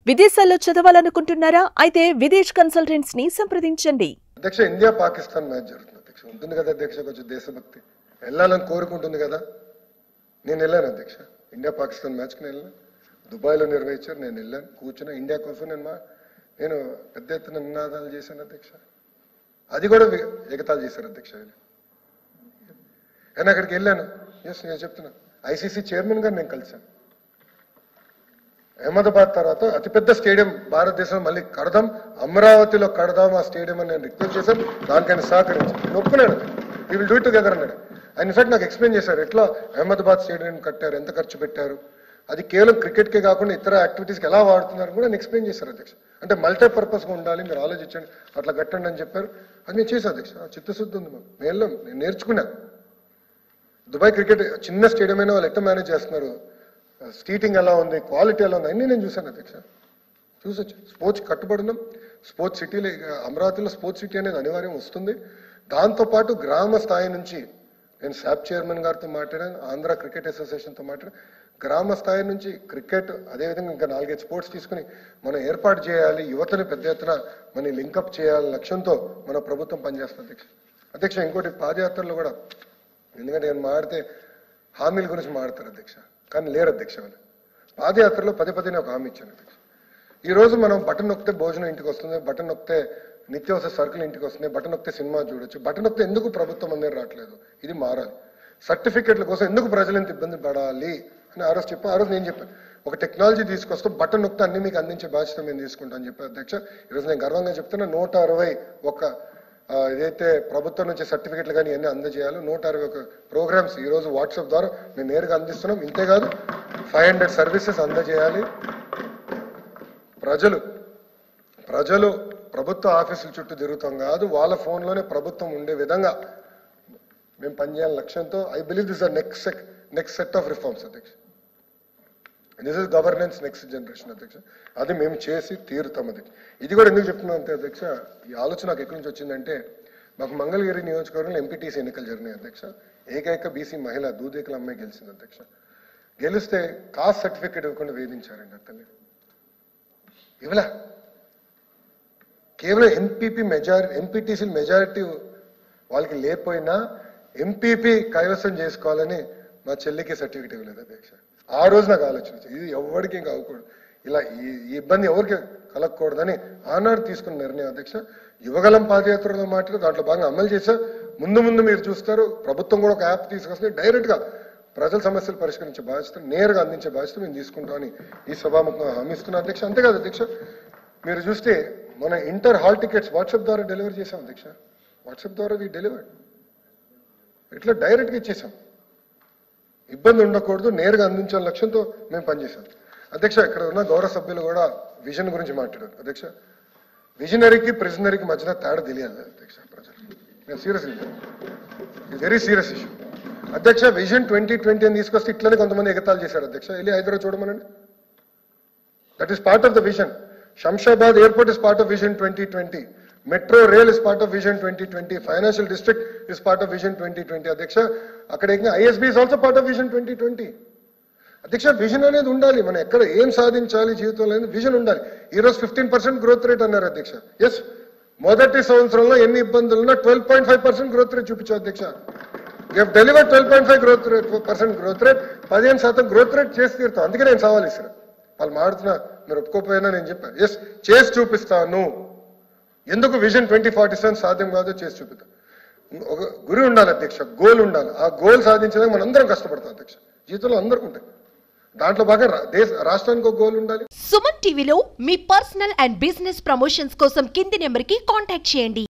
విదేశాల్లో చదవాలనుకుంటున్నారా? అయితే విదేశ్ కన్సల్టెంట్స్ ని సంప్రదించండి. అధ్యక్ష, ఇండియా పాకిస్తాన్ మ్యాచ్ జరుగుతుంది అధ్యక్ష. ఉంటుంది కదా అధ్యక్ష, కొంచెం దేశభక్తి వెళ్ళాలని కోరుకుంటుంది కదా. నేను వెళ్ళాను అధ్యక్ష, ఇండియా పాకిస్తాన్ మ్యాచ్కి నేను వెళ్ళాను. దుబాయ్లో నిర్వహించారు, నేను వెళ్ళాను, కూర్చున్నా. ఇండియా కోసం నేను పెద్ద ఎత్తున నినాదాలు చేశాను అధ్యక్ష. అది కూడా ఎగతాలు చేశారు అధ్యక్ష. నేను అక్కడికి వెళ్ళాను. ఎస్, నేను చెప్తున్నా, ఐసీసీ చైర్మన్ గారు నేను కలిశాను. అహ్మదాబాద్ తర్వాత అతిపెద్ద స్టేడియం భారతదేశం మళ్ళీ కడదాం, అమరావతిలో కడదాం ఆ స్టేడియం అని నేను రిక్వెస్ట్ చేశాను. దానికైనా సహకరించాను, నేను ఒప్పుకున్నాను. We will do it together అన్నాడు. ఆయన ఇన్ఫాక్ట్ నాకు ఎక్స్ప్లెయిన్ చేశారు ఎట్లా అహ్మదాబాద్ స్టేడియం కట్టారు, ఎంత ఖర్చు పెట్టారు, అది కేవలం క్రికెట్కే కాకుండా ఇతర యాక్టివిటీస్కి ఎలా వాడుతున్నారు కూడా నేను ఎక్స్ప్లెయిన్ చేశారు అధ్యక్ష. అంటే మల్టీపర్పస్గా ఉండాలి, మీరు ఆలోచించండి, అట్లా కట్టండి అని చెప్పారు. అది నేను చేశాను అధ్యక్ష. చిత్తశుద్ధి ఉంది మాకు, నేను నేర్చుకున్నాను. దుబాయ్ క్రికెట్ చిన్న స్టేడియం అయినా వాళ్ళు ఎట్లా మేనేజ్ చేస్తున్నారు, సీటింగ్ ఎలా ఉంది, క్వాలిటీ ఎలా ఉంది, అన్నీ నేను చూశాను అధ్యక్ష. చూసొచ్చు. స్పోర్ట్స్ కట్టుబడినాం. స్పోర్ట్స్ సిటీలో, అమరావతిలో స్పోర్ట్స్ సిటీ అనేది అనివార్యం వస్తుంది. దాంతోపాటు గ్రామ స్థాయి నుంచి నేను శాప్ చైర్మన్ గారితో మాట్లాడాను, ఆంధ్ర క్రికెట్ అసోసియేషన్తో మాట్లాడాను. గ్రామ స్థాయి నుంచి క్రికెట్, అదేవిధంగా ఇంకా 4-5 స్పోర్ట్స్ తీసుకుని మనం ఏర్పాటు చేయాలి, యువతని పెద్ద ఎత్తున మనం లింకప్ చేయాలి లక్ష్యంతో మన ప్రభుత్వం పనిచేస్తుంది అధ్యక్ష. అధ్యక్ష, ఇంకోటి పాదయాత్రలో కూడా, ఎందుకంటే నేను మాడితే హామీల గురించి మాడతారు అధ్యక్ష, కానీ లేరు అధ్యక్ష. వాళ్ళు పాదయాత్రలో పదే ఒక హామీ ఇచ్చాను అధ్యక్ష. ఈరోజు మనం బటన్ నొక్కితే భోజనం ఇంటికి వస్తుంది, బటన్ నొక్కితే నిత్యావసర సరుకులు ఇంటికి వస్తున్నాయి, బటన్ నొక్కితే సినిమా చూడొచ్చు. బటన్ నొక్కితే ఎందుకు ప్రభుత్వం అందరూ రావట్లేదు, ఇది మారాలి. సర్టిఫికెట్ల కోసం ఎందుకు ప్రజలు ఎంత ఇబ్బంది పడాలి అని ఆ రోజు చెప్పాను. ఆ రోజు నేను చెప్పాను, ఒక టెక్నాలజీ తీసుకొస్తాం, బటన్ నొక్కితే అన్ని మీకు అందించే బాధ్యత మేము తీసుకుంటాం అని చెప్పాను అధ్యక్ష. ఈరోజు నేను గర్వంగా చెప్తున్నా, 161 ఏదైతే ప్రభుత్వం నుంచి సర్టిఫికెట్లు కానీ ఇవన్నీ అందజేయాలో 161 ప్రోగ్రామ్స్ ఈరోజు వాట్సాప్ ద్వారా మేము నేరుగా అందిస్తున్నాం. ఇంతేకాదు 500 సర్వీసెస్ అందజేయాలి. ప్రజలు ప్రభుత్వ ఆఫీసుల చుట్టూ తిరుగుతాం కాదు, వాళ్ళ ఫోన్లోనే ప్రభుత్వం ఉండే విధంగా మేము పనిచేయాలని లక్ష్యంతో I believe this are next set of reforms అధ్యక్ష. This is governance next generation అధ్యక్ష. అది మేము చేసి తీరుతాం అధ్యక్ష. ఇది కూడా ఎందుకు చెప్తున్నాం అంటే అధ్యక్ష, ఈ ఆలోచన నాకు ఎక్కడి నుంచి వచ్చిందంటే, మాకు మంగళగిరి నియోజకవర్గంలో ఎంపీటీసీ ఎన్నికలు జరిగినాయి అధ్యక్ష. ఏకైక బీసీ మహిళ దూదేకుల అమ్మాయి గెలిచింది అధ్యక్ష. గెలిస్తే కాస్ట్ సర్టిఫికేట్ ఇవ్వకుండా వేధించారండి అతన్ని. ఇవ్వలే, కేవలం ఎంపీటీసీ మెజారిటీ వాళ్ళకి లేకపోయినా ఎంపీపీ కైవసం చేసుకోవాలని మా చెల్లికి సర్టిఫికేట్ ఇవ్వలేదు అధ్యక్ష. ఆ రోజు నాకు ఆలోచన వచ్చింది, ఇది ఎవరికి ఇంకా అవ్వకూడదు, ఇలా ఈ ఇబ్బంది ఎవరికి కలగకూడదని ఆనాడు తీసుకున్న నిర్ణయం అధ్యక్ష. యువగలం పాదయాత్రలో మాట్లాడి దాంట్లో బాగా అమలు చేశా. ముందు మీరు చూస్తారు, ప్రభుత్వం కూడా ఒక యాప్ తీసుకొస్తే డైరెక్ట్గా ప్రజల సమస్యలు పరిష్కరించే బాధ్యత, నేరుగా అందించే బాధ్యత మేము తీసుకుంటామని ఈ సభాముఖంగా హామీస్తున్నాం అధ్యక్ష. అంతేకాదు అధ్యక్ష, మీరు చూస్తే మన ఇంటర్ హాల్ టికెట్స్ వాట్సాప్ ద్వారా డెలివరీ చేసాం అధ్యక్ష. వాట్సాప్ ద్వారా వి డెలివర్డ్, ఇట్లా డైరెక్ట్గా ఇచ్చేసాం. ఇబ్బంది ఉండకూడదు, నేరుగా అందించాలని లక్ష్యంతో మేము పనిచేసాం అధ్యక్ష. ఇక్కడ ఉన్న గౌరవ సభ్యులు కూడా విజన్ గురించి మాట్లాడారు అధ్యక్ష. విజనరీకి ప్రిజనరీకి మధ్యన తేడా తెలియాలి అధ్యక్ష ప్రజలు. నేను సీరియస్, వెరీ సీరియస్ ఇష్యూ అధ్యక్ష. విజన్ 2020 అని తీసుకొస్తే ఇట్లనే కొంతమంది ఎగతాలు చేశారు అధ్యక్ష. వెళ్ళి హైదరాబాద్ చూడమనండి, that is part of the vision. Shamshabad airport is part of Vision 2020. Metro Rail is part of Vision 2020. Financial District is part of Vision 2020. అధ్యక్ష, అక్కడ ISB is also part of Vision 2020. అధ్యక్ష, విజన్ అనేది ఉండాలి. మనం ఎక్కడ ఏం సాధించాలి జీవితంలో అనేది విజన్ ఉండాలి. ఈరోజు 15% గ్రోత్ రేట్ అన్నారు అధ్యక్ష. ఎస్, మొదటి సంవత్సరంలో ఎన్ని ఇబ్బందులు ఉన్నా 12.5% గ్రోత్ రేట్ చూపించారు అధ్యక్ష. You have delivered 12.5% growth rate, 15% growth rate చేసి తీరుతాం. అందుకే నేను సవాల్ ఇస్తాను. వాళ్ళు మాడుతున్నా, మీరు ఒప్పుకోపోయినా నేను చెప్పాను, ఎస్ చేసి చూపిస్తాను. ఎందుకు విజన్ 2047 సాధ్యం కాదో చేసి చూపిస్తాను. ఒక గురి ఉండాలి అధ్యక్ష, గోల్ ఉండాలి. ఆ గోల్ సాధించడానికి మనం అందరం కష్టపడతాం అధ్యక్ష. జీవితంలో అందరికీ ఉంటాయి, దాంట్లో బాగా రాష్ట్రానికి ఒక గోల్ ఉండాలి. సుమన్ టీవీలో మీ పర్సనల్ అండ్ బిజినెస్ ప్రమోషన్స్ కోసం కింది నెంబర్కి కాంటాక్ట్ చేయండి.